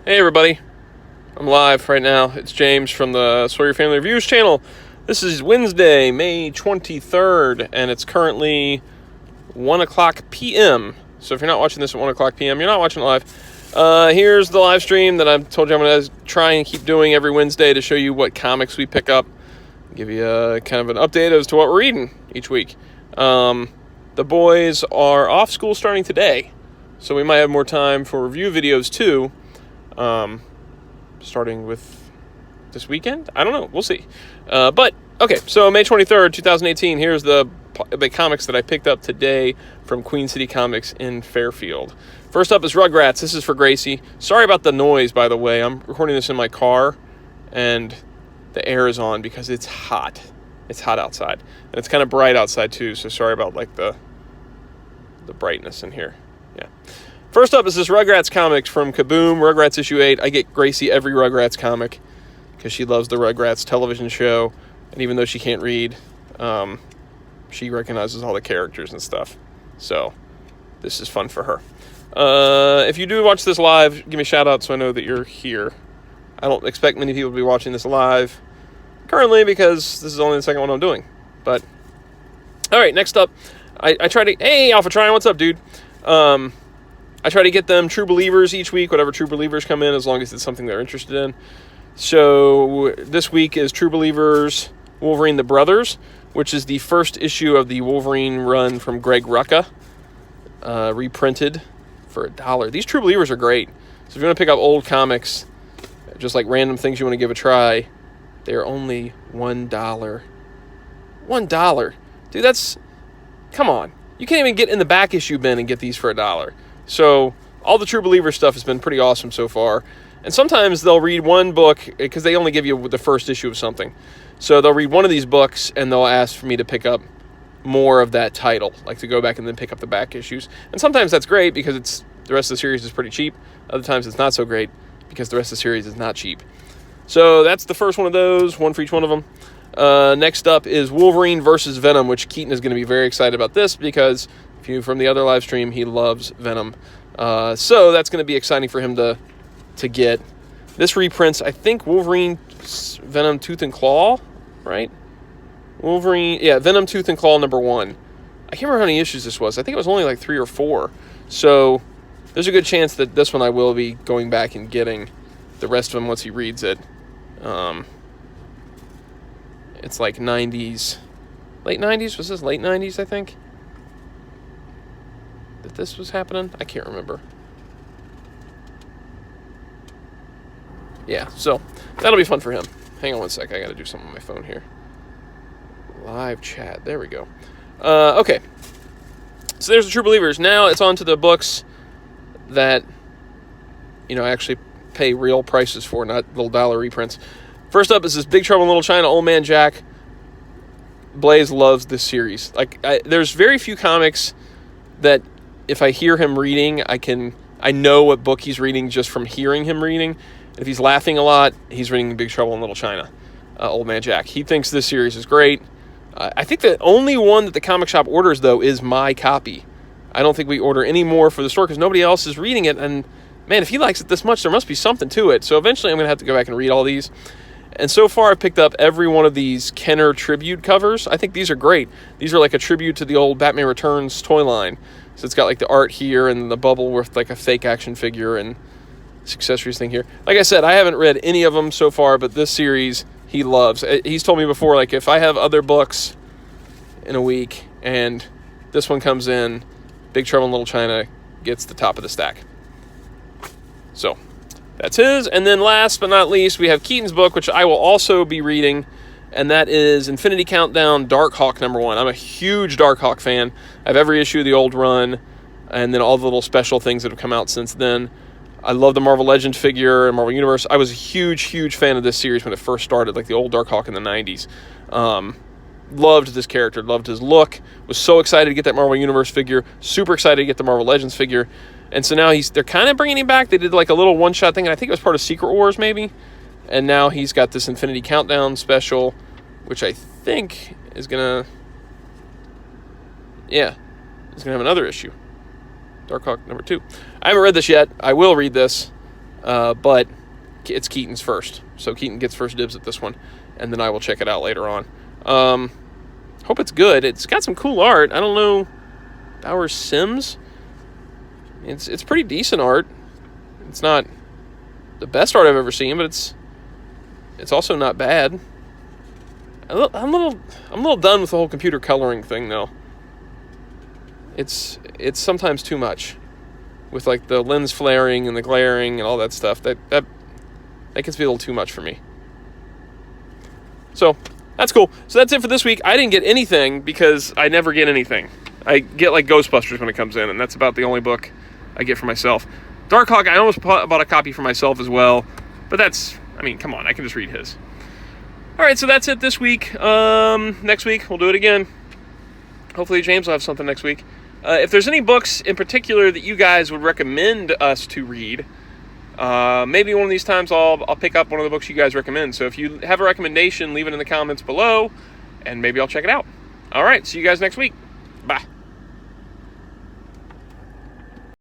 Hey everybody, I'm live right now. It's James from the Sawyer Family Reviews channel. This is Wednesday, May 23rd, and it's currently 1 o'clock p.m. So if you're not watching this at 1 o'clock p.m., you're not watching it live. Here's the live stream that I've told you I'm going to try and keep doing every Wednesday to show you what comics we pick up. Give you a kind of an update as to what we're reading each week. The boys are off school starting today, so we might have more time for review videos too. Starting with this weekend? I don't know. We'll see. But, okay, so May 23rd, 2018, here's the comics that I picked up today from Queen City Comics in Fairfield. First up is Rugrats. This is for Gracie. Sorry about the noise, by the way. I'm recording this in my car, and the air is on because it's hot. It's hot outside. And it's kind of bright outside, too, so sorry about, like, the brightness in here. Yeah. First up is this Rugrats comic from Kaboom, Rugrats issue 8. I get Gracie every Rugrats comic because she loves the Rugrats television show. And even though she can't read, she recognizes all the characters and stuff. So this is fun for her. If you do watch this live, give me a shout out so I know that you're here. I don't expect many people to be watching this live currently because this is only the second one I'm doing. But, all right, next up, I try to... Hey, Alpha Tryon, what's up, dude? I try to get them True Believers each week, whatever True Believers come in, as long as it's something they're interested in. So this week is True Believers Wolverine the Brothers, which is the first issue of the Wolverine run from Greg Rucka, reprinted for $1. These True Believers are great. So if you want to pick up old comics, just like random things you want to give a try, they're only $1. $1. Dude, that's... Come on. You can't even get in the back issue bin and get these for $1. So all the True Believer stuff has been pretty awesome so far. And sometimes they'll read one book, because they only give you the first issue of something. So they'll read one of these books, and they'll ask for me to pick up more of that title, like to go back and then pick up the back issues. And sometimes that's great, because the rest of the series is pretty cheap. Other times it's not so great, because the rest of the series is not cheap. So that's the first one of those, one for each one of them. Next up is Wolverine versus Venom, which Keaton is going to be very excited about this, because... from the other live stream, he loves Venom. So that's going to be exciting for him to get. This reprints, I think, Wolverine, Venom, Tooth and Claw, right? Wolverine, yeah, Venom, Tooth and Claw #1. I can't remember how many issues this was. I think it was only like 3 or 4. So there's a good chance that this one I will be going back and getting the rest of them once he reads it. It's like 90s. Late 90s? Was this late 90s, I think? That this was happening? I can't remember. Yeah, so that'll be fun for him. Hang on one sec. I got to do something on my phone here. Live chat. There we go. Okay. So there's the True Believers. Now it's on to the books that, actually pay real prices for, not little dollar reprints. First up is this Big Trouble in Little China, Old Man Jack. Blaze loves this series. There's very few comics that... if I hear him reading, I know what book he's reading just from hearing him reading. If he's laughing a lot, he's reading Big Trouble in Little China, Old Man Jack. He thinks this series is great. I think the only one that the comic shop orders, though, is my copy. I don't think we order any more for the store because nobody else is reading it. And, man, if he likes it this much, there must be something to it. So eventually I'm going to have to go back and read all these. And so far I've picked up every one of these Kenner tribute covers. I think these are great. These are like a tribute to the old Batman Returns toy line. So it's got like the art here and the bubble with like a fake action figure and accessories thing here. Like I said, I haven't read any of them so far, but this series he loves. He's told me before, like if I have other books in a week and this one comes in, Big Trouble in Little China gets the top of the stack. So that's his. And then last but not least, we have Keaton's book, which I will also be reading. And that is Infinity Countdown, Darkhawk #1. I'm a huge Darkhawk fan. I have every issue of the old run, and then all the little special things that have come out since then. I love the Marvel Legends figure and Marvel Universe. I was a huge, huge fan of this series when it first started, like the old Darkhawk in the 90s. Loved this character, loved his look. Was so excited to get that Marvel Universe figure. Super excited to get the Marvel Legends figure. And so now they're kind of bringing him back. They did like a little one-shot thing, and I think it was part of Secret Wars maybe. And now he's got this Infinity Countdown special, which I think is going to... Yeah, he's going to have another issue. Darkhawk #2. I haven't read this yet. I will read this. but it's Keaton's first. So Keaton gets first dibs at this one, and then I will check it out later on. Hope it's good. It's got some cool art. I don't know, Bowers Sims? It's pretty decent art. It's not the best art I've ever seen, but it's also not bad. I'm a little done with the whole computer coloring thing, though. It's sometimes too much, with like the lens flaring and the glaring and all that stuff. That gets to be a little too much for me. So that's cool. So that's it for this week. I didn't get anything because I never get anything. I get like Ghostbusters when it comes in, and that's about the only book I get for myself. Darkhawk, I almost bought a copy for myself as well, but come on, I can just read his. All right, so that's it this week. Next week, we'll do it again. Hopefully James will have something next week. If there's any books in particular that you guys would recommend us to read, maybe one of these times I'll pick up one of the books you guys recommend. So if you have a recommendation, leave it in the comments below, and maybe I'll check it out. All right, see you guys next week. Bye.